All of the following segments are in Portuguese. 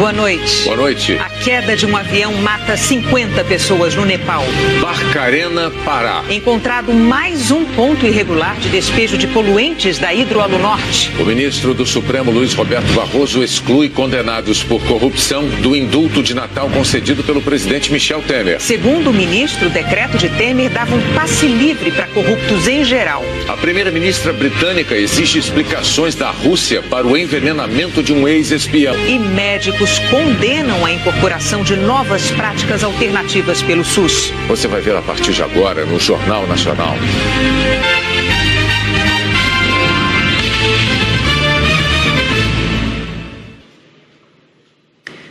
Boa noite. Boa noite. A queda de um avião mata 50 pessoas no Nepal. Barcarena, Pará. Encontrado mais um ponto irregular de despejo de poluentes da Hidroalunorte. O ministro do Supremo, Luiz Roberto Barroso, exclui condenados por corrupção do indulto de Natal concedido pelo presidente Michel Temer. Segundo o ministro, o decreto de Temer dava um passe livre para corruptos em geral. A primeira-ministra britânica exige explicações da Rússia para o envenenamento de um ex-espião. E médicos condenam a incorporação de novas práticas alternativas pelo SUS. Você vai ver a partir de agora no Jornal Nacional.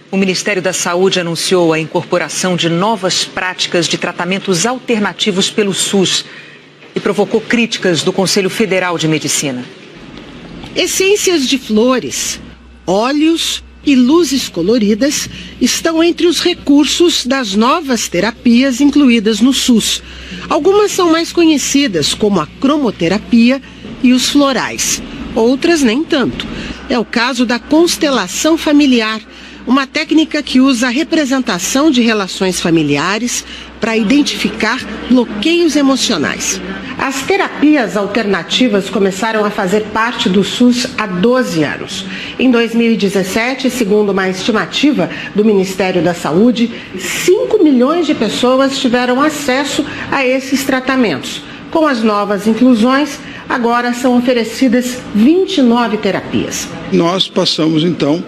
O Ministério da Saúde anunciou a incorporação de novas práticas de tratamentos alternativos pelo SUS e provocou críticas do Conselho Federal de Medicina. Essências de flores, óleos e luzes coloridas estão entre os recursos das novas terapias incluídas no SUS. Algumas são mais conhecidas, como a cromoterapia e os florais. Outras nem tanto. É o caso da constelação familiar, uma técnica que usa a representação de relações familiares para identificar bloqueios emocionais. As terapias alternativas começaram a fazer parte do SUS há 12 anos. Em 2017, segundo uma estimativa do Ministério da Saúde, 5 milhões de pessoas tiveram acesso a esses tratamentos. Com as novas inclusões, agora são oferecidas 29 terapias. Nós passamos, então,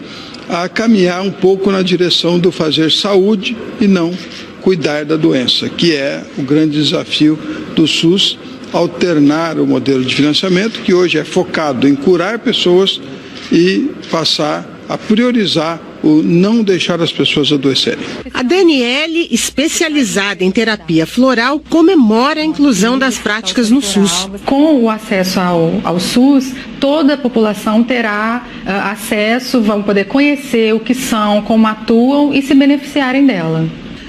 a caminhar um pouco na direção do fazer saúde e não cuidar da doença, que é o grande desafio do SUS, alternar o modelo de financiamento, que hoje é focado em curar pessoas e passar a priorizar o não deixar as pessoas adoecerem. A Daniele, especializada em terapia floral, comemora a inclusão das práticas no SUS. Com o acesso ao SUS, toda a população terá acesso, vão poder conhecer o que são, como atuam e se beneficiarem dela.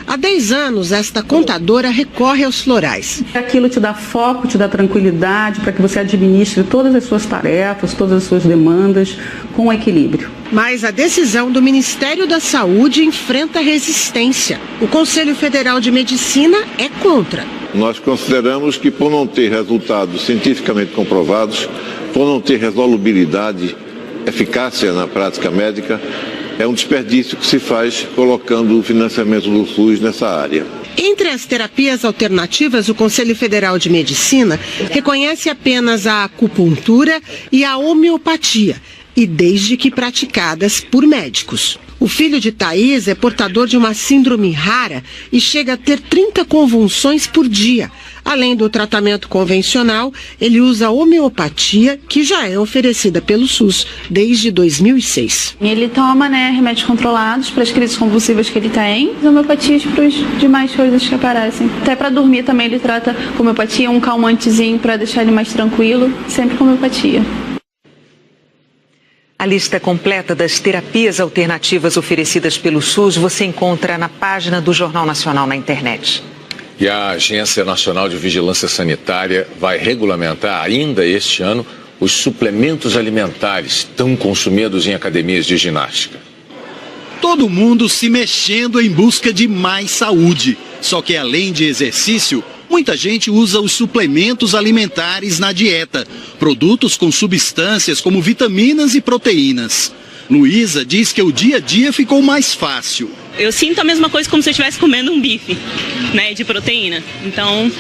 Há 10 anos, esta contadora recorre aos florais. Aquilo te dá foco, te dá tranquilidade para que você administre todas as suas tarefas, todas as suas demandas com equilíbrio. Mas a decisão do Ministério da Saúde enfrenta resistência. O Conselho Federal de Medicina é contra. Nós consideramos que, por não ter resultados cientificamente comprovados, por não ter resolubilidade, eficácia na prática médica, é um desperdício que se faz colocando o financiamento do SUS nessa área. Entre as terapias alternativas, o Conselho Federal de Medicina reconhece apenas a acupuntura e a homeopatia, e desde que praticadas por médicos. O filho de Thaís é portador de uma síndrome rara e chega a ter 30 convulsões por dia. Além do tratamento convencional, ele usa a homeopatia, que já é oferecida pelo SUS desde 2006. Ele toma, remédios controlados para as crises convulsivas que ele tem, e homeopatias para as demais coisas que aparecem. Até para dormir também ele trata com homeopatia, um calmantezinho para deixar ele mais tranquilo, sempre com homeopatia. A lista completa das terapias alternativas oferecidas pelo SUS você encontra na página do Jornal Nacional na internet. E a Agência Nacional de Vigilância Sanitária vai regulamentar ainda este ano os suplementos alimentares tão consumidos em academias de ginástica. Todo mundo se mexendo em busca de mais saúde. Só que além de exercício, muita gente usa os suplementos alimentares na dieta, produtos com substâncias como vitaminas e proteínas. Luísa diz que o dia a dia ficou mais fácil. Eu sinto a mesma coisa como se eu estivesse comendo um bife, de proteína. Então,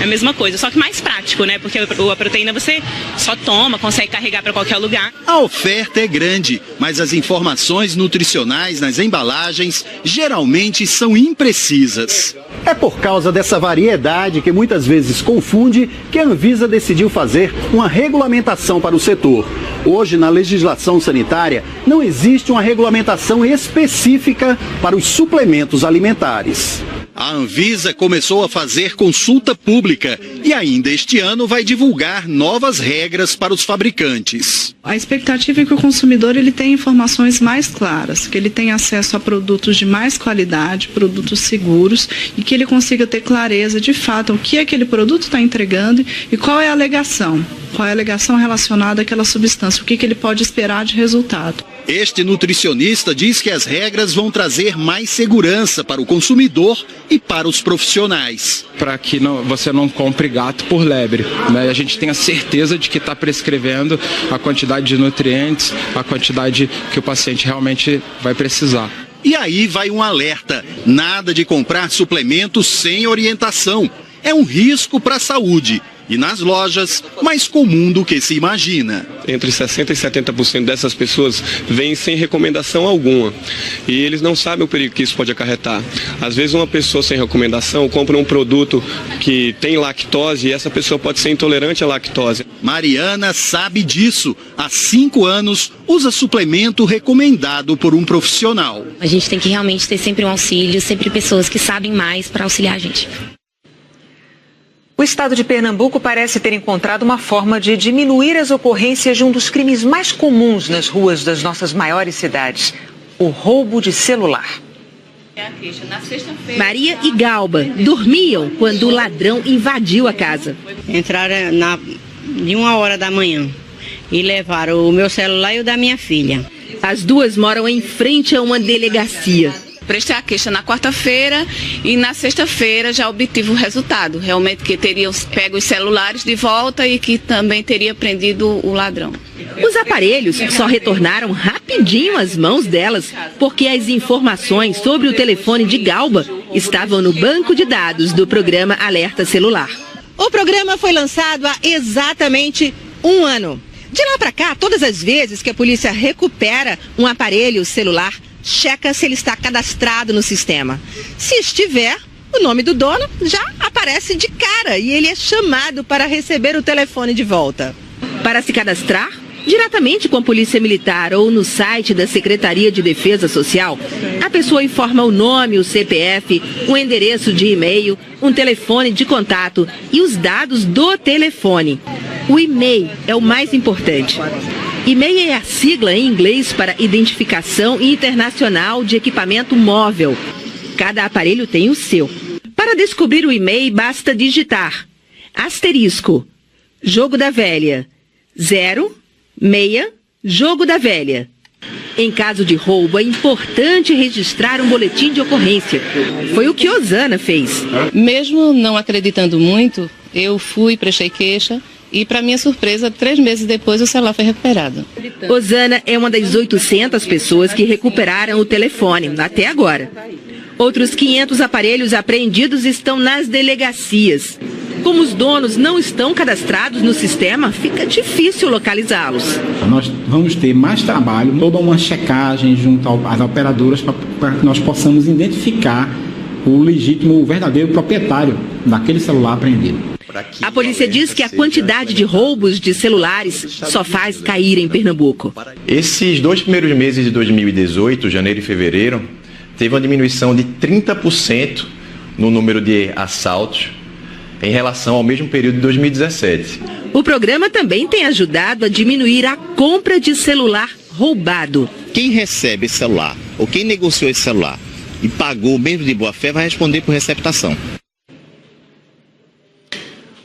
é a mesma coisa, só que mais prático, porque a proteína você só toma, consegue carregar para qualquer lugar. A oferta é grande, mas as informações nutricionais nas embalagens geralmente são imprecisas. É por causa dessa variedade que muitas vezes confunde que a Anvisa decidiu fazer uma regulamentação para o setor. Hoje, na legislação sanitária, não existe uma regulamentação específica para os suplementos alimentares. A Anvisa começou a fazer consulta pública e ainda este ano vai divulgar novas regras para os fabricantes. A expectativa é que o consumidor ele tenha informações mais claras, que ele tenha acesso a produtos de mais qualidade, produtos seguros e que ele consiga ter clareza de fato o que aquele produto está entregando e qual é a alegação. Qual é a alegação relacionada àquela substância, o que ele pode esperar de resultado. Este nutricionista diz que as regras vão trazer mais segurança para o consumidor e para os profissionais. Para que você não compre gato por lebre, né? A gente tem a certeza de que está prescrevendo a quantidade de nutrientes, a quantidade que o paciente realmente vai precisar. E aí vai um alerta: nada de comprar suplementos sem orientação. É um risco para a saúde. E nas lojas, mais comum do que se imagina. Entre 60% e 70% dessas pessoas vêm sem recomendação alguma. E eles não sabem o perigo que isso pode acarretar. Às vezes uma pessoa sem recomendação compra um produto que tem lactose e essa pessoa pode ser intolerante à lactose. Mariana sabe disso. Há 5 anos, usa suplemento recomendado por um profissional. A gente tem que realmente ter sempre um auxílio, sempre pessoas que sabem mais para auxiliar a gente. O estado de Pernambuco parece ter encontrado uma forma de diminuir as ocorrências de um dos crimes mais comuns nas ruas das nossas maiores cidades, o roubo de celular. Maria e Galba dormiam quando o ladrão invadiu a casa. Entraram de 1h da manhã e levaram o meu celular e o da minha filha. As duas moram em frente a uma delegacia. Prestei a queixa na quarta-feira e na sexta-feira já obtive o resultado. Realmente que teriam pego os celulares de volta e que também teria prendido o ladrão. Os aparelhos só retornaram rapidinho às mãos delas, porque as informações sobre o telefone de Galba estavam no banco de dados do programa Alerta Celular. O programa foi lançado há exatamente 1 ano. De lá para cá, todas as vezes que a polícia recupera um aparelho celular, checa se ele está cadastrado no sistema. Se estiver, o nome do dono já aparece de cara e ele é chamado para receber o telefone de volta. Para se cadastrar, diretamente com a Polícia Militar ou no site da Secretaria de Defesa Social, a pessoa informa o nome, o CPF, o endereço de e-mail, um telefone de contato e os dados do telefone. O e-mail é o mais importante. E-mail é a sigla em inglês para Identificação Internacional de Equipamento Móvel. Cada aparelho tem o seu. Para descobrir o e-mail, basta digitar asterisco, Jogo da Velha, 06, Jogo da Velha. Em caso de roubo, é importante registrar um boletim de ocorrência. Foi o que Osana fez. Mesmo não acreditando muito, eu fui, prestei queixa. E, para minha surpresa, 3 meses depois o celular foi recuperado. Osana é uma das 800 pessoas que recuperaram o telefone, até agora. Outros 500 aparelhos apreendidos estão nas delegacias. Como os donos não estão cadastrados no sistema, fica difícil localizá-los. Nós vamos ter mais trabalho, toda uma checagem junto às operadoras para que nós possamos identificar o legítimo, o verdadeiro proprietário daquele celular apreendido. A polícia diz que a quantidade de roubos de celulares só faz cair em Pernambuco. Esses 2 primeiros meses de 2018, janeiro e fevereiro, teve uma diminuição de 30% no número de assaltos em relação ao mesmo período de 2017. O programa também tem ajudado a diminuir a compra de celular roubado. Quem recebe esse celular, ou quem negociou esse celular e pagou mesmo de boa fé, vai responder por receptação.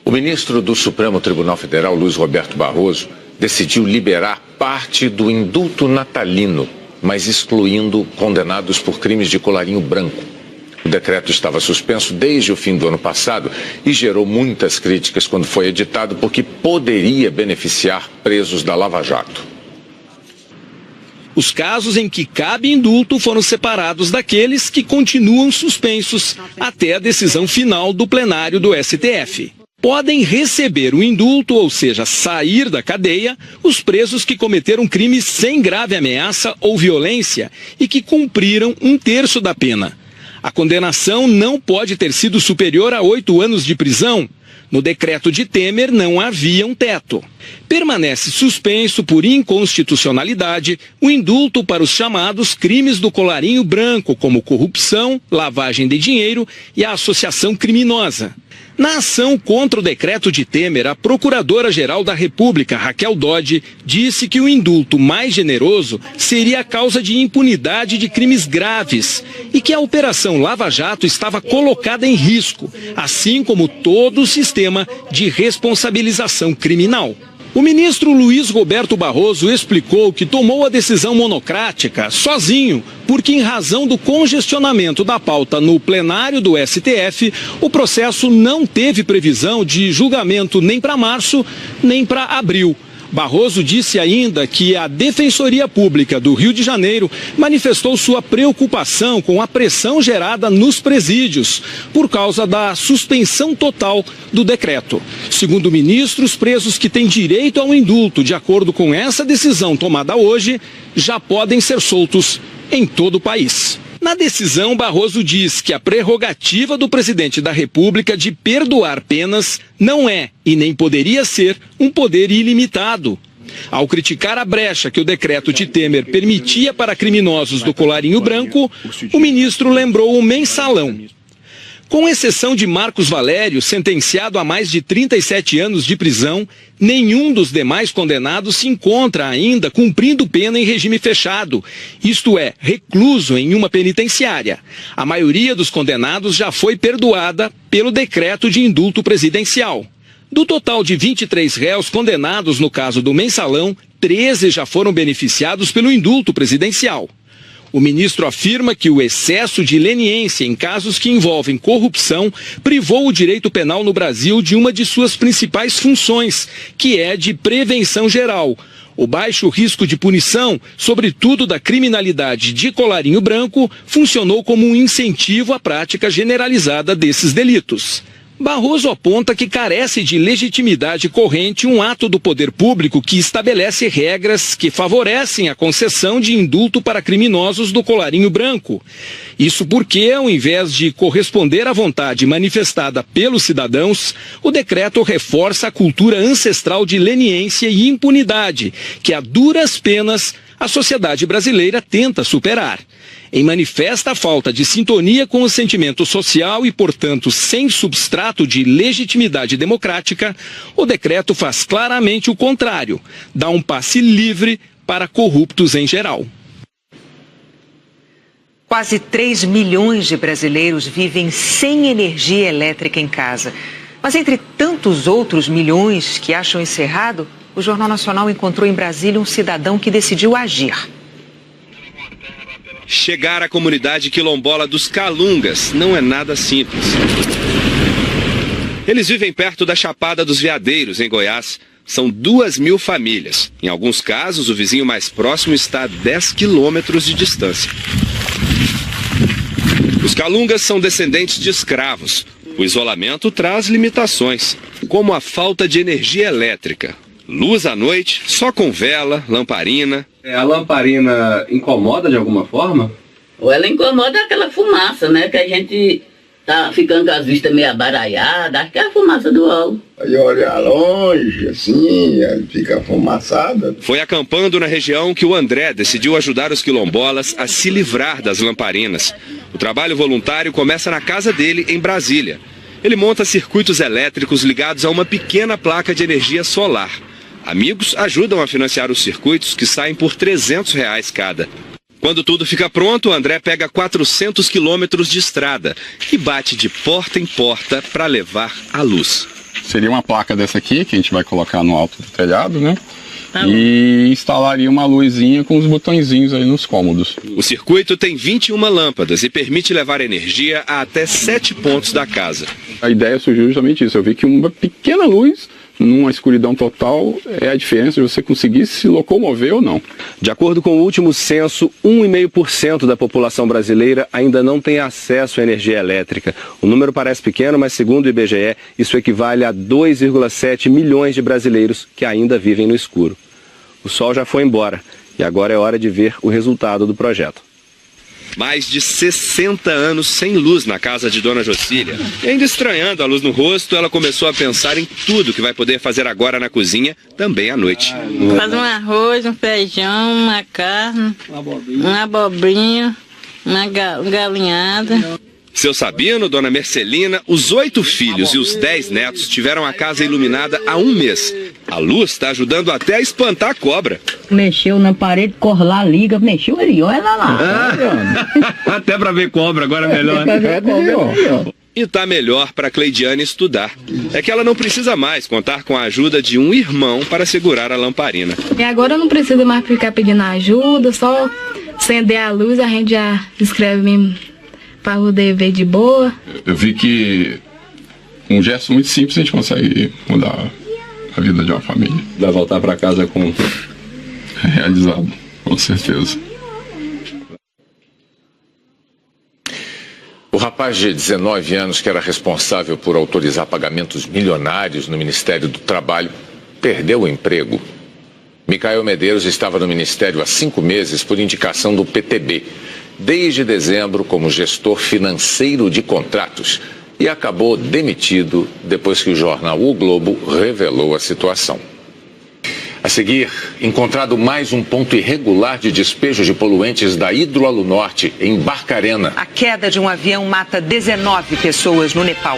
O ministro do Supremo Tribunal Federal, Luiz Roberto Barroso, decidiu liberar parte do indulto natalino, mas excluindo condenados por crimes de colarinho branco. O decreto estava suspenso desde o fim do ano passado e gerou muitas críticas quando foi editado, porque poderia beneficiar presos da Lava Jato. Os casos em que cabe indulto foram separados daqueles que continuam suspensos até a decisão final do plenário do STF. Podem receber o indulto, ou seja, sair da cadeia, os presos que cometeram crimes sem grave ameaça ou violência e que cumpriram 1/3 da pena. A condenação não pode ter sido superior a 8 anos de prisão. No decreto de Temer não havia um teto. Permanece suspenso por inconstitucionalidade o indulto para os chamados crimes do colarinho branco, como corrupção, lavagem de dinheiro e a associação criminosa. Na ação contra o decreto de Temer, a Procuradora-Geral da República, Raquel Dodge, disse que o indulto mais generoso seria a causa de impunidade de crimes graves e que a Operação Lava Jato estava colocada em risco, assim como todo o sistema de responsabilização criminal. O ministro Luiz Roberto Barroso explicou que tomou a decisão monocrática sozinho, porque em razão do congestionamento da pauta no plenário do STF, o processo não teve previsão de julgamento nem para março, nem para abril. Barroso disse ainda que a Defensoria Pública do Rio de Janeiro manifestou sua preocupação com a pressão gerada nos presídios por causa da suspensão total do decreto. Segundo o ministro, os presos que têm direito ao indulto, de acordo com essa decisão tomada hoje, já podem ser soltos em todo o país. Na decisão, Barroso diz que a prerrogativa do presidente da República de perdoar penas não é, e nem poderia ser, um poder ilimitado. Ao criticar a brecha que o decreto de Temer permitia para criminosos do colarinho branco, o ministro lembrou o mensalão. Com exceção de Marcos Valério, sentenciado a mais de 37 anos de prisão, nenhum dos demais condenados se encontra ainda cumprindo pena em regime fechado, isto é, recluso em uma penitenciária. A maioria dos condenados já foi perdoada pelo decreto de indulto presidencial. Do total de 23 réus condenados no caso do mensalão, 13 já foram beneficiados pelo indulto presidencial. O ministro afirma que o excesso de leniência em casos que envolvem corrupção privou o direito penal no Brasil de uma de suas principais funções, que é de prevenção geral. O baixo risco de punição, sobretudo da criminalidade de colarinho branco, funcionou como um incentivo à prática generalizada desses delitos. Barroso aponta que carece de legitimidade corrente um ato do poder público que estabelece regras que favorecem a concessão de indulto para criminosos do colarinho branco. Isso porque, ao invés de corresponder à vontade manifestada pelos cidadãos, o decreto reforça a cultura ancestral de leniência e impunidade, que a duras penas a sociedade brasileira tenta superar. Em manifesta falta de sintonia com o sentimento social e, portanto, sem substrato de legitimidade democrática, o decreto faz claramente o contrário, dá um passe livre para corruptos em geral. Quase 3 milhões de brasileiros vivem sem energia elétrica em casa. Mas entre tantos outros milhões que acham isso errado, o Jornal Nacional encontrou em Brasília um cidadão que decidiu agir. Chegar à comunidade quilombola dos Calungas não é nada simples. Eles vivem perto da Chapada dos Veadeiros, em Goiás. São 2.000 famílias. Em alguns casos, o vizinho mais próximo está a 10 quilômetros de distância. Os Calungas são descendentes de escravos. O isolamento traz limitações, como a falta de energia elétrica. Luz à noite, só com vela, lamparina. A lamparina incomoda de alguma forma? Ou ela incomoda aquela fumaça, né? Que a gente tá ficando com as vistas meio abaraiadas. Acho que é a fumaça do óleo. Aí olha longe, assim, fica fumaçada. Foi acampando na região que o André decidiu ajudar os quilombolas a se livrar das lamparinas. O trabalho voluntário começa na casa dele, em Brasília. Ele monta circuitos elétricos ligados a uma pequena placa de energia solar. Amigos ajudam a financiar os circuitos, que saem por R$300 cada. Quando tudo fica pronto, o André pega 400 quilômetros de estrada e bate de porta em porta para levar a luz. Seria uma placa dessa aqui, que a gente vai colocar no alto do telhado, né? E instalaria uma luzinha com os botõezinhos aí nos cômodos. O circuito tem 21 lâmpadas e permite levar energia a até 7 pontos da casa. A ideia surgiu justamente isso. Eu vi que uma pequena luz numa escuridão total é a diferença de você conseguir se locomover ou não. De acordo com o último censo, 1,5% da população brasileira ainda não tem acesso à energia elétrica. O número parece pequeno, mas segundo o IBGE, isso equivale a 2,7 milhões de brasileiros que ainda vivem no escuro. O sol já foi embora e agora é hora de ver o resultado do projeto. Mais de 60 anos sem luz na casa de Dona Jocília. E ainda estranhando a luz no rosto, ela começou a pensar em tudo que vai poder fazer agora na cozinha, também à noite. Faz um arroz, um feijão, uma carne, uma abobrinha, uma galinhada. Seu Sabino, Dona Mercelina, os 8 filhos e os 10 netos tiveram a casa iluminada há um mês. A luz está ajudando até a espantar a cobra. Mexeu na parede, corre lá, liga, mexeu ali, olha lá. Até para ver cobra, agora é melhor. E tá melhor para Cleidiane estudar. É que ela não precisa mais contar com a ajuda de um irmão para segurar a lamparina. E agora eu não preciso mais ficar pedindo ajuda, só acender a luz, a gente já escreve mesmo para poder ver de boa. Eu vi que com um gesto muito simples a gente consegue mudar a vida de uma família. Vai voltar para casa com... realizado, com certeza. O rapaz de 19 anos, que era responsável por autorizar pagamentos milionários no Ministério do Trabalho, perdeu o emprego. Micael Medeiros estava no Ministério há 5 meses por indicação do PTB, desde dezembro como gestor financeiro de contratos, e acabou demitido depois que o jornal O Globo revelou a situação. A seguir, encontrado mais um ponto irregular de despejo de poluentes da Hidroalunorte, em Barcarena. A queda de um avião mata 19 pessoas no Nepal.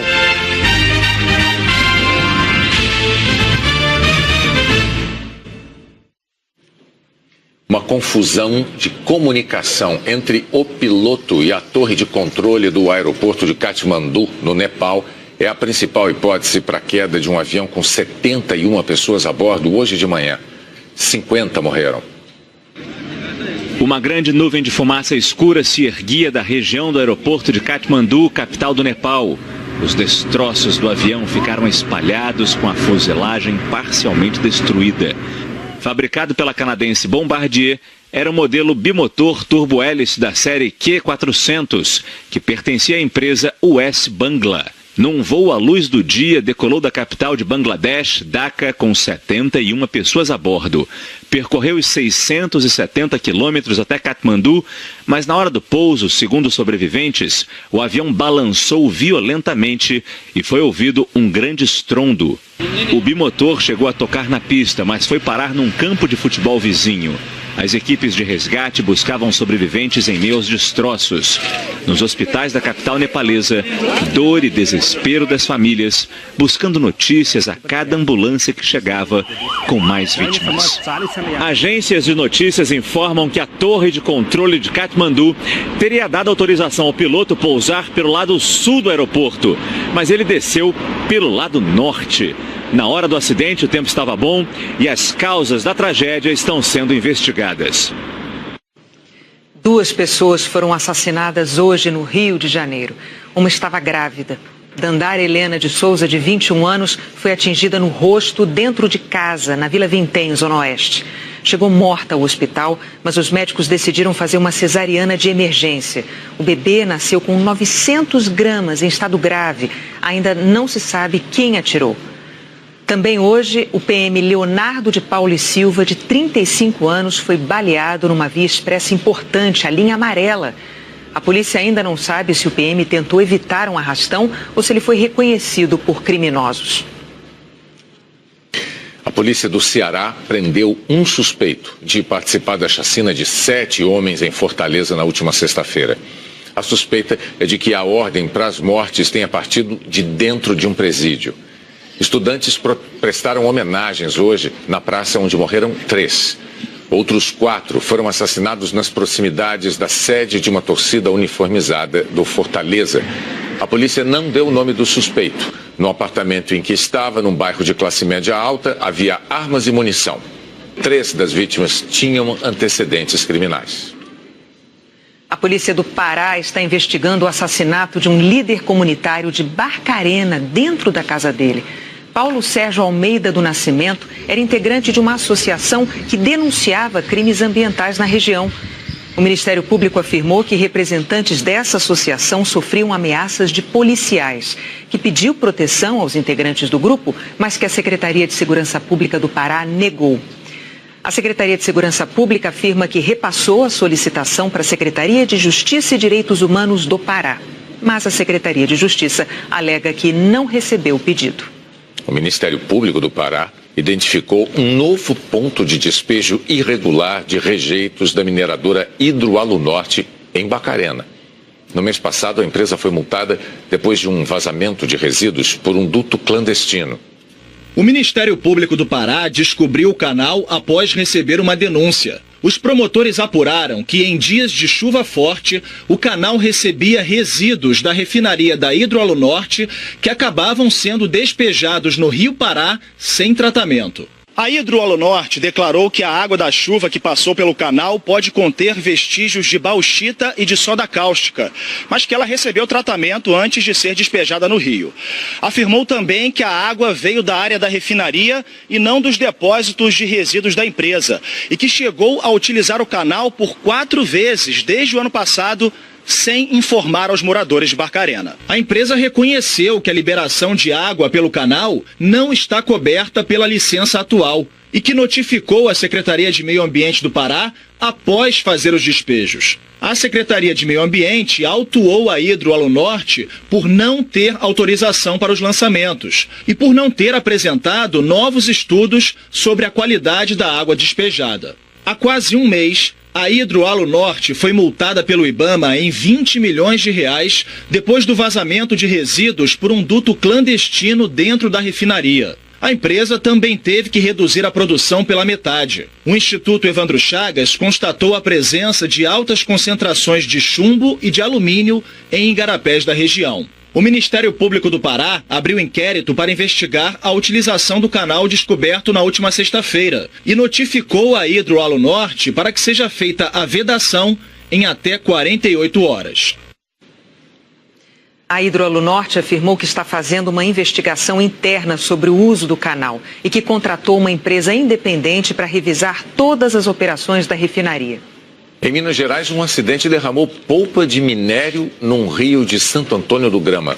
Uma confusão de comunicação entre o piloto e a torre de controle do aeroporto de Katmandu, no Nepal, é a principal hipótese para a queda de um avião com 71 pessoas a bordo hoje de manhã. 50 morreram. Uma grande nuvem de fumaça escura se erguia da região do aeroporto de Katmandu, capital do Nepal. Os destroços do avião ficaram espalhados com a fuselagem parcialmente destruída. Fabricado pela canadense Bombardier, era um modelo bimotor turbo-hélice da série Q400, que pertencia à empresa US Bangla. Num voo à luz do dia, decolou da capital de Bangladesh, Dhaka, com 71 pessoas a bordo. Percorreu os 670 quilômetros até Katmandu, mas na hora do pouso, segundo os sobreviventes, o avião balançou violentamente e foi ouvido um grande estrondo. O bimotor chegou a tocar na pista, mas foi parar num campo de futebol vizinho. As equipes de resgate buscavam sobreviventes em meio aos destroços. Nos hospitais da capital nepalesa, dor e desespero das famílias, buscando notícias a cada ambulância que chegava com mais vítimas. Agências de notícias informam que a torre de controle de Katmandu teria dado autorização ao piloto pousar pelo lado sul do aeroporto, mas ele desceu pelo lado norte. Na hora do acidente, o tempo estava bom e as causas da tragédia estão sendo investigadas. 2 pessoas foram assassinadas hoje no Rio de Janeiro. Uma estava grávida. Dandara Helena de Souza, de 21 anos, foi atingida no rosto dentro de casa, na Vila Vintém, Zona Oeste. Chegou morta ao hospital, mas os médicos decidiram fazer uma cesariana de emergência. O bebê nasceu com 900 gramas em estado grave. Ainda não se sabe quem atirou. Também hoje, o PM Leonardo de Paula e Silva, de 35 anos, foi baleado numa via expressa importante, a linha amarela. A polícia ainda não sabe se o PM tentou evitar um arrastão ou se ele foi reconhecido por criminosos. A polícia do Ceará prendeu um suspeito de participar da chacina de 7 homens em Fortaleza na última sexta-feira. A suspeita é de que a ordem para as mortes tenha partido de dentro de um presídio. Estudantes prestaram homenagens hoje na praça onde morreram 3. Outros 4 foram assassinados nas proximidades da sede de uma torcida uniformizada do Fortaleza. A polícia não deu o nome do suspeito. No apartamento em que estava, num bairro de classe média alta, havia armas e munição. 3 das vítimas tinham antecedentes criminais. A polícia do Pará está investigando o assassinato de um líder comunitário de Barcarena dentro da casa dele. Paulo Sérgio Almeida do Nascimento era integrante de uma associação que denunciava crimes ambientais na região. O Ministério Público afirmou que representantes dessa associação sofriam ameaças de policiais, que pediu proteção aos integrantes do grupo, mas que a Secretaria de Segurança Pública do Pará negou. A Secretaria de Segurança Pública afirma que repassou a solicitação para a Secretaria de Justiça e Direitos Humanos do Pará. Mas a Secretaria de Justiça alega que não recebeu o pedido. O Ministério Público do Pará identificou um novo ponto de despejo irregular de rejeitos da mineradora Hidroalunorte em Barcarena. No mês passado, a empresa foi multada depois de um vazamento de resíduos por um duto clandestino. O Ministério Público do Pará descobriu o canal após receber uma denúncia. Os promotores apuraram que em dias de chuva forte, o canal recebia resíduos da refinaria da Hidroalunorte que acabavam sendo despejados no Rio Pará sem tratamento. A Hidroalunorte declarou que a água da chuva que passou pelo canal pode conter vestígios de bauxita e de soda cáustica, mas que ela recebeu tratamento antes de ser despejada no rio. Afirmou também que a água veio da área da refinaria e não dos depósitos de resíduos da empresa, e que chegou a utilizar o canal por 4 vezes desde o ano passado, sem informar aos moradores de Barcarena. A empresa reconheceu que a liberação de água pelo canal não está coberta pela licença atual e que notificou a Secretaria de Meio Ambiente do Pará após fazer os despejos. A Secretaria de Meio Ambiente autuou a Hidroalunorte por não ter autorização para os lançamentos e por não ter apresentado novos estudos sobre a qualidade da água despejada. Há quase um mês, a Hidroalunorte foi multada pelo IBAMA em 20 milhões de reais depois do vazamento de resíduos por um duto clandestino dentro da refinaria. A empresa também teve que reduzir a produção pela metade. O Instituto Evandro Chagas constatou a presença de altas concentrações de chumbo e de alumínio em igarapés da região. O Ministério Público do Pará abriu inquérito para investigar a utilização do canal descoberto na última sexta-feira e notificou a Hidroalunorte para que seja feita a vedação em até 48 horas. A Hidroalunorte afirmou que está fazendo uma investigação interna sobre o uso do canal e que contratou uma empresa independente para revisar todas as operações da refinaria. Em Minas Gerais, um acidente derramou polpa de minério num rio de Santo Antônio do Grama.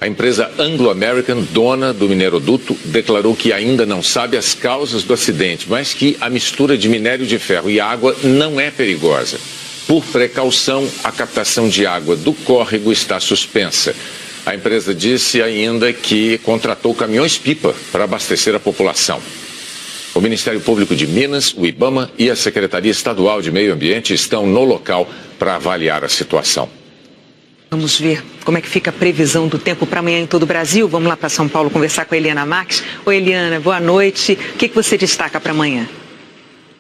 A empresa Anglo American, dona do mineroduto, declarou que ainda não sabe as causas do acidente, mas que a mistura de minério de ferro e água não é perigosa. Por precaução, a captação de água do córrego está suspensa. A empresa disse ainda que contratou caminhões-pipa para abastecer a população. O Ministério Público de Minas, o IBAMA e a Secretaria Estadual de Meio Ambiente estão no local para avaliar a situação. Vamos ver como é que fica a previsão do tempo para amanhã em todo o Brasil. Vamos lá para São Paulo conversar com a Eliana Marques. Oi, Eliana, boa noite. O que você destaca para amanhã?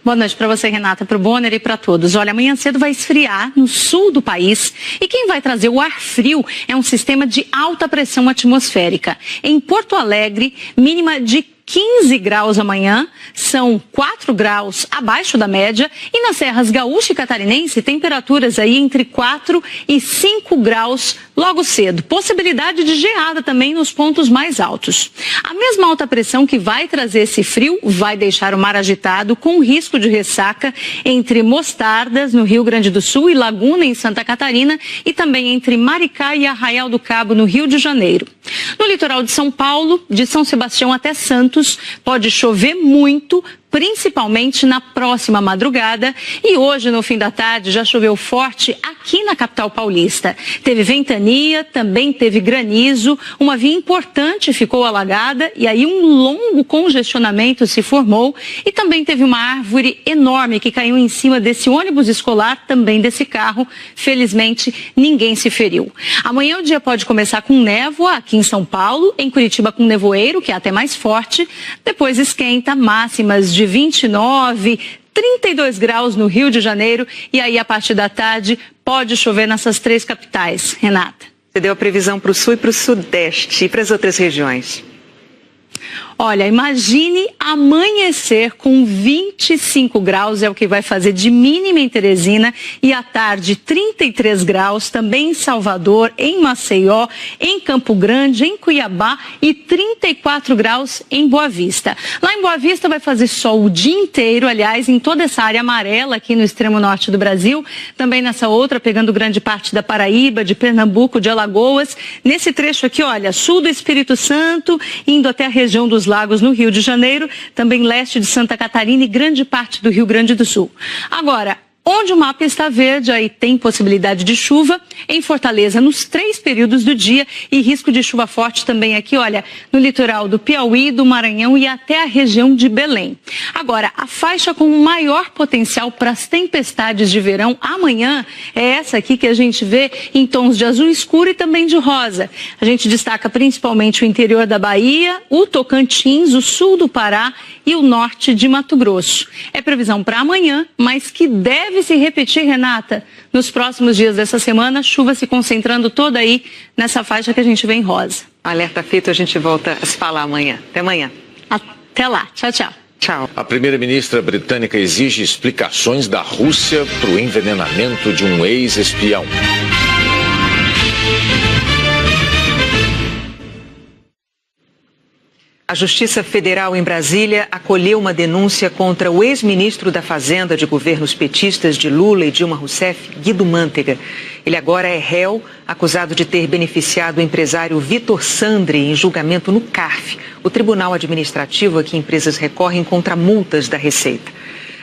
Boa noite para você, Renata, para o Bonner e para todos. Olha, amanhã cedo vai esfriar no sul do país e quem vai trazer o ar frio é um sistema de alta pressão atmosférica. Em Porto Alegre, mínima de 15 graus amanhã, são 4 graus abaixo da média, e nas serras gaúcha e catarinense, temperaturas aí entre 4 e 5 graus logo cedo. Possibilidade de geada também nos pontos mais altos. A mesma alta pressão que vai trazer esse frio vai deixar o mar agitado com risco de ressaca entre Mostardas, no Rio Grande do Sul, e Laguna, em Santa Catarina, e também entre Maricá e Arraial do Cabo, no Rio de Janeiro. No litoral de São Paulo, de São Sebastião até Santos, pode chover muito, principalmente na próxima madrugada, e hoje, no fim da tarde, já choveu forte aqui na capital paulista. Teve ventania, também teve granizo, uma via importante ficou alagada e aí um longo congestionamento se formou, e também teve uma árvore enorme que caiu em cima desse ônibus escolar, também desse carro. Felizmente, ninguém se feriu. Amanhã o dia pode começar com névoa aqui em São Paulo, em Curitiba com nevoeiro, que é até mais forte, depois esquenta, máximas de 29, 32 graus no Rio de Janeiro, e aí a partir da tarde pode chover nessas 3 capitais. Renata. Você deu a previsão para o sul e para o sudeste, e para as outras regiões? Olha, imagine amanhecer com 25 graus, é o que vai fazer de mínima em Teresina, e à tarde 33 graus, também em Salvador, em Maceió, em Campo Grande, em Cuiabá, e 34 graus em Boa Vista. Lá em Boa Vista vai fazer sol o dia inteiro, aliás, em toda essa área amarela aqui no extremo norte do Brasil, também nessa outra, pegando grande parte da Paraíba, de Pernambuco, de Alagoas. Nesse trecho aqui, olha, sul do Espírito Santo, indo até a região dos dos Lagos, no Rio de Janeiro, também leste de Santa Catarina e grande parte do Rio Grande do Sul. Agora, onde o mapa está verde, aí tem possibilidade de chuva em Fortaleza nos 3 períodos do dia e risco de chuva forte também aqui, olha, no litoral do Piauí, do Maranhão e até a região de Belém. Agora, a faixa com o maior potencial para as tempestades de verão amanhã é essa aqui que a gente vê em tons de azul escuro e também de rosa. A gente destaca principalmente o interior da Bahia, o Tocantins, o sul do Pará e o norte de Mato Grosso. É previsão para amanhã, mas que deve se repetir, Renata, nos próximos dias dessa semana, chuva se concentrando toda aí nessa faixa que a gente vê em rosa. Alerta feito, a gente volta a se falar amanhã. Até amanhã. Até lá. Tchau, tchau. Tchau. A primeira-ministra britânica exige explicações da Rússia para o envenenamento de um ex-espião. A Justiça Federal em Brasília acolheu uma denúncia contra o ex-ministro da Fazenda de governos petistas de Lula e Dilma Rousseff, Guido Mantega. Ele agora é réu, acusado de ter beneficiado o empresário Vitor Sandri em julgamento no CARF, o tribunal administrativo a que empresas recorrem contra multas da Receita.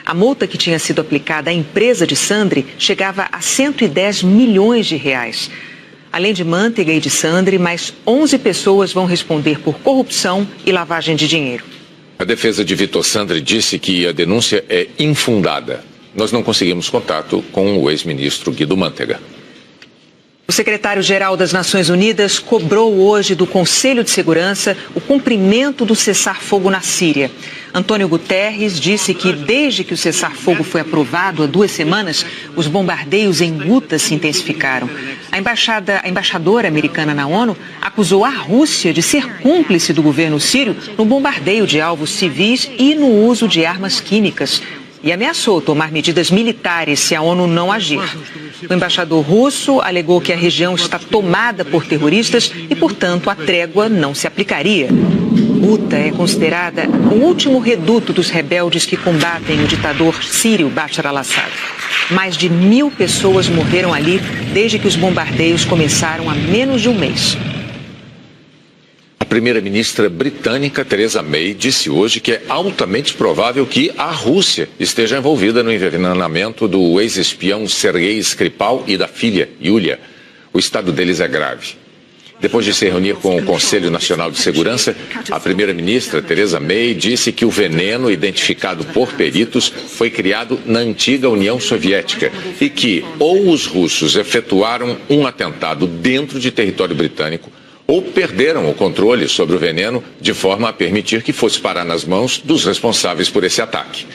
A multa que tinha sido aplicada à empresa de Sandri chegava a 110 milhões de reais. Além de Mantega e de Sandri, mais 11 pessoas vão responder por corrupção e lavagem de dinheiro. A defesa de Vitor Sandri disse que a denúncia é infundada. Nós não conseguimos contato com o ex-ministro Guido Mantega. O secretário-geral das Nações Unidas cobrou hoje do Conselho de Segurança o cumprimento do cessar-fogo na Síria. Antônio Guterres disse que desde que o cessar-fogo foi aprovado há 2 semanas, os bombardeios em Guta se intensificaram. A embaixadora americana na ONU acusou a Rússia de ser cúmplice do governo sírio no bombardeio de alvos civis e no uso de armas químicas. E ameaçou tomar medidas militares se a ONU não agir. O embaixador russo alegou que a região está tomada por terroristas e, portanto, a trégua não se aplicaria. Guta é considerada o último reduto dos rebeldes que combatem o ditador sírio Bashar al-Assad. Mais de 1.000 pessoas morreram ali desde que os bombardeios começaram há menos de um mês. A primeira-ministra britânica, Theresa May, disse hoje que é altamente provável que a Rússia esteja envolvida no envenenamento do ex-espião Sergei Skripal e da filha, Yulia. O estado deles é grave. Depois de se reunir com o Conselho Nacional de Segurança, a primeira-ministra Theresa May disse que o veneno identificado por peritos foi criado na antiga União Soviética e que ou os russos efetuaram um atentado dentro de território britânico ou perderam o controle sobre o veneno de forma a permitir que fosse parar nas mãos dos responsáveis por esse ataque.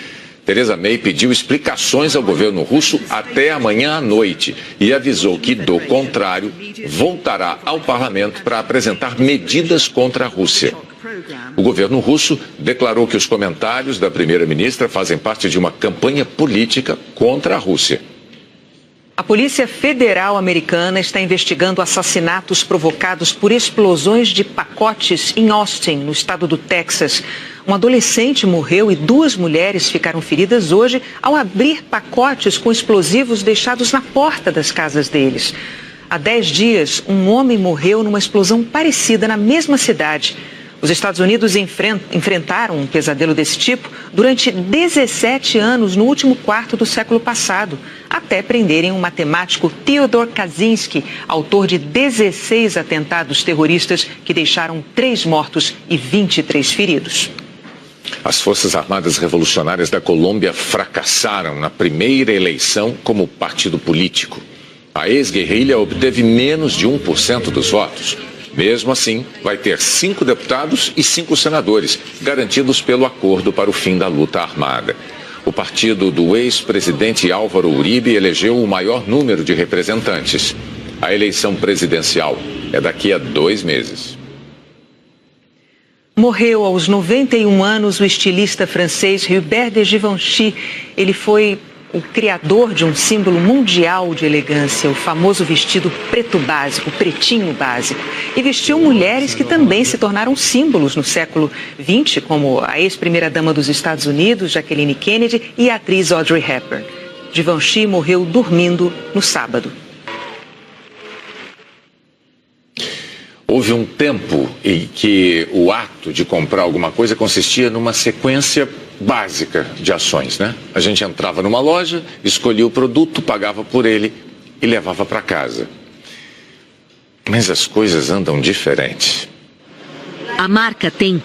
Theresa May pediu explicações ao governo russo até amanhã à noite e avisou que, do contrário, voltará ao parlamento para apresentar medidas contra a Rússia. O governo russo declarou que os comentários da primeira-ministra fazem parte de uma campanha política contra a Rússia. A Polícia Federal Americana está investigando assassinatos provocados por explosões de pacotes em Austin, no estado do Texas. Um adolescente morreu e 2 mulheres ficaram feridas hoje ao abrir pacotes com explosivos deixados na porta das casas deles. Há 10 dias, um homem morreu numa explosão parecida na mesma cidade. Os Estados Unidos enfrentaram um pesadelo desse tipo durante 17 anos no último quarto do século passado, até prenderem o matemático Theodor Kaczynski, autor de 16 atentados terroristas que deixaram 3 mortos e 23 feridos. As Forças Armadas Revolucionárias da Colômbia fracassaram na primeira eleição como partido político. A ex-guerrilha obteve menos de 1% dos votos. Mesmo assim, vai ter 5 deputados e 5 senadores, garantidos pelo acordo para o fim da luta armada. O partido do ex-presidente Álvaro Uribe elegeu o maior número de representantes. A eleição presidencial é daqui a 2 meses. Morreu aos 91 anos o estilista francês Hubert de Givenchy. Ele foi o criador de um símbolo mundial de elegância, o famoso vestido preto básico, pretinho básico. E vestiu mulheres que também se tornaram símbolos no século XX, como a ex-primeira-dama dos Estados Unidos, Jacqueline Kennedy, e a atriz Audrey Hepburn. Givenchy morreu dormindo no sábado. Houve um tempo em que o ato de comprar alguma coisa consistia numa sequência básica de ações, né? A gente entrava numa loja, escolhia o produto, pagava por ele e levava para casa. Mas as coisas andam diferente. A marca tem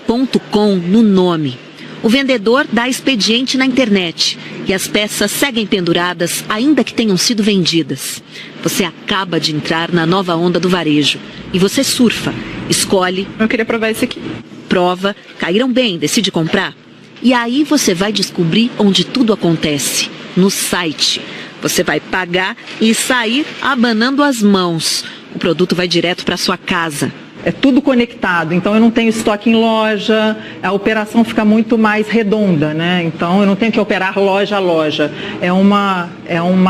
.com no nome. O vendedor dá expediente na internet e as peças seguem penduradas, ainda que tenham sido vendidas. Você acaba de entrar na nova onda do varejo e você surfa, escolhe. Eu queria provar esse aqui. Prova, caíram bem, decide comprar. E aí você vai descobrir onde tudo acontece, no site. Você vai pagar e sair abanando as mãos. O produto vai direto para sua casa. É tudo conectado, então eu não tenho estoque em loja, a operação fica muito mais redonda, né? Então eu não tenho que operar loja a loja. É uma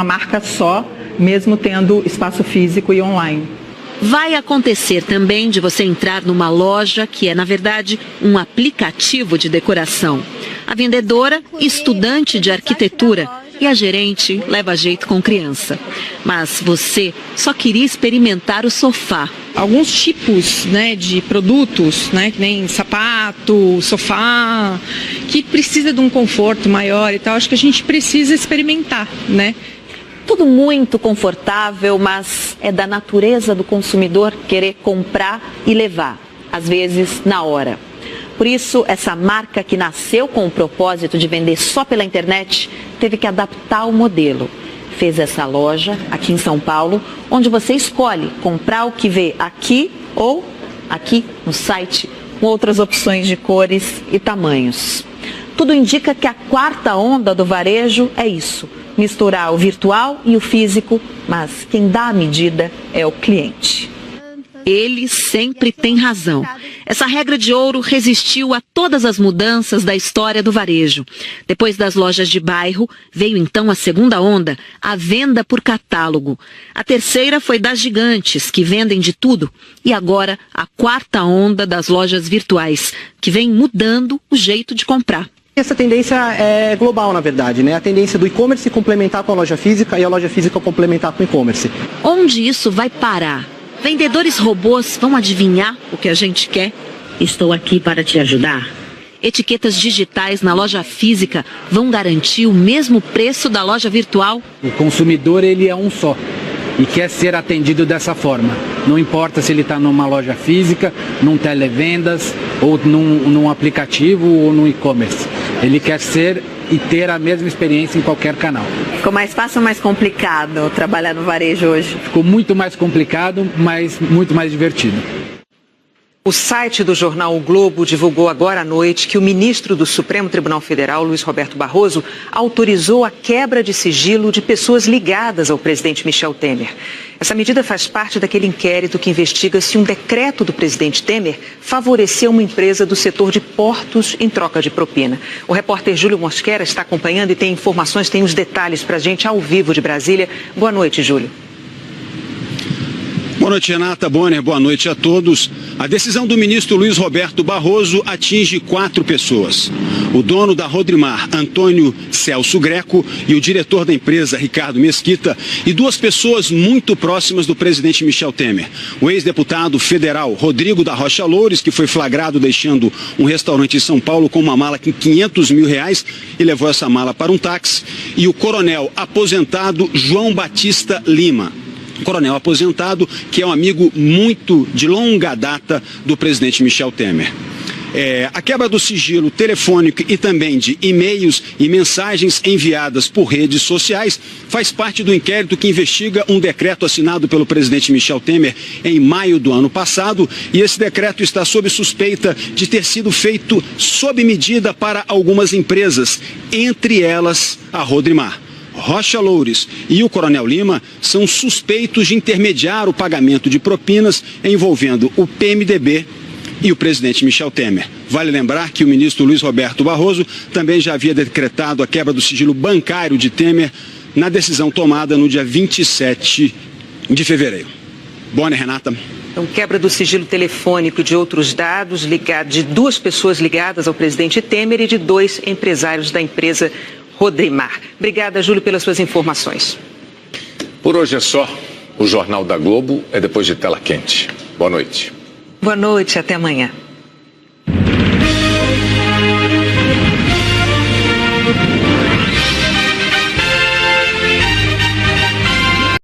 marca só, mesmo tendo espaço físico e online. Vai acontecer também de você entrar numa loja que é, na verdade, um aplicativo de decoração. A vendedora, estudante de arquitetura, e a gerente leva jeito com criança. Mas você só queria experimentar o sofá. Alguns tipos, né, de produtos, né, que nem sapato, sofá, que precisa de um conforto maior e tal, acho que a gente precisa experimentar, né? Tudo muito confortável, mas é da natureza do consumidor querer comprar e levar, às vezes na hora. Por isso, essa marca que nasceu com o propósito de vender só pela internet, teve que adaptar o modelo. Fez essa loja aqui em São Paulo, onde você escolhe comprar o que vê aqui ou aqui no site, com outras opções de cores e tamanhos. Tudo indica que a quarta onda do varejo é isso, misturar o virtual e o físico, mas quem dá a medida é o cliente. Ele sempre tem razão. Essa regra de ouro resistiu a todas as mudanças da história do varejo. Depois das lojas de bairro, veio então a segunda onda, a venda por catálogo. A terceira foi das gigantes, que vendem de tudo. E agora, a quarta onda das lojas virtuais, que vem mudando o jeito de comprar. Essa tendência é global, na verdade, né? A tendência do e-commerce complementar com a loja física e a loja física complementar com o e-commerce. Onde isso vai parar? Vendedores robôs vão adivinhar o que a gente quer? Estou aqui para te ajudar. Etiquetas digitais na loja física vão garantir o mesmo preço da loja virtual? O consumidor, ele é um só e quer ser atendido dessa forma. Não importa se ele está numa loja física, num televendas, ou num aplicativo ou num e-commerce. Ele quer ser e ter a mesma experiência em qualquer canal. Ficou mais fácil ou mais complicado trabalhar no varejo hoje? Ficou muito mais complicado, mas muito mais divertido. O site do jornal O Globo divulgou agora à noite que o ministro do Supremo Tribunal Federal, Luiz Roberto Barroso, autorizou a quebra de sigilo de pessoas ligadas ao presidente Michel Temer. Essa medida faz parte daquele inquérito que investiga se um decreto do presidente Temer favoreceu uma empresa do setor de portos em troca de propina. O repórter Júlio Mosquera está acompanhando e tem informações, tem os detalhes para a gente ao vivo de Brasília. Boa noite, Júlio. Boa noite, Renata Bonner. Boa noite a todos. A decisão do ministro Luiz Roberto Barroso atinge 4 pessoas. O dono da Rodrimar, Antônio Celso Greco, e o diretor da empresa, Ricardo Mesquita, e 2 pessoas muito próximas do presidente Michel Temer. O ex-deputado federal Rodrigo da Rocha Loures, que foi flagrado deixando um restaurante em São Paulo com uma mala com R$500 mil e levou essa mala para um táxi. E o coronel aposentado João Batista Lima. Coronel aposentado, que é um amigo muito de longa data do presidente Michel Temer. A quebra do sigilo telefônico e também de e-mails e mensagens enviadas por redes sociais faz parte do inquérito que investiga um decreto assinado pelo presidente Michel Temer em maio do ano passado, e esse decreto está sob suspeita de ter sido feito sob medida para algumas empresas, entre elas a Rodrimar. Rocha Loures e o Coronel Lima são suspeitos de intermediar o pagamento de propinas envolvendo o PMDB e o presidente Michel Temer. Vale lembrar que o ministro Luiz Roberto Barroso também já havia decretado a quebra do sigilo bancário de Temer na decisão tomada no dia 27 de fevereiro. Bonner, Renata. Então, quebra do sigilo telefônico e de outros dados de 2 pessoas ligadas ao presidente Temer e de 2 empresários da empresa Rodrimar. Obrigada, Júlio, pelas suas informações. Por hoje é só. O Jornal da Globo é depois de tela quente. Boa noite. Boa noite, até amanhã.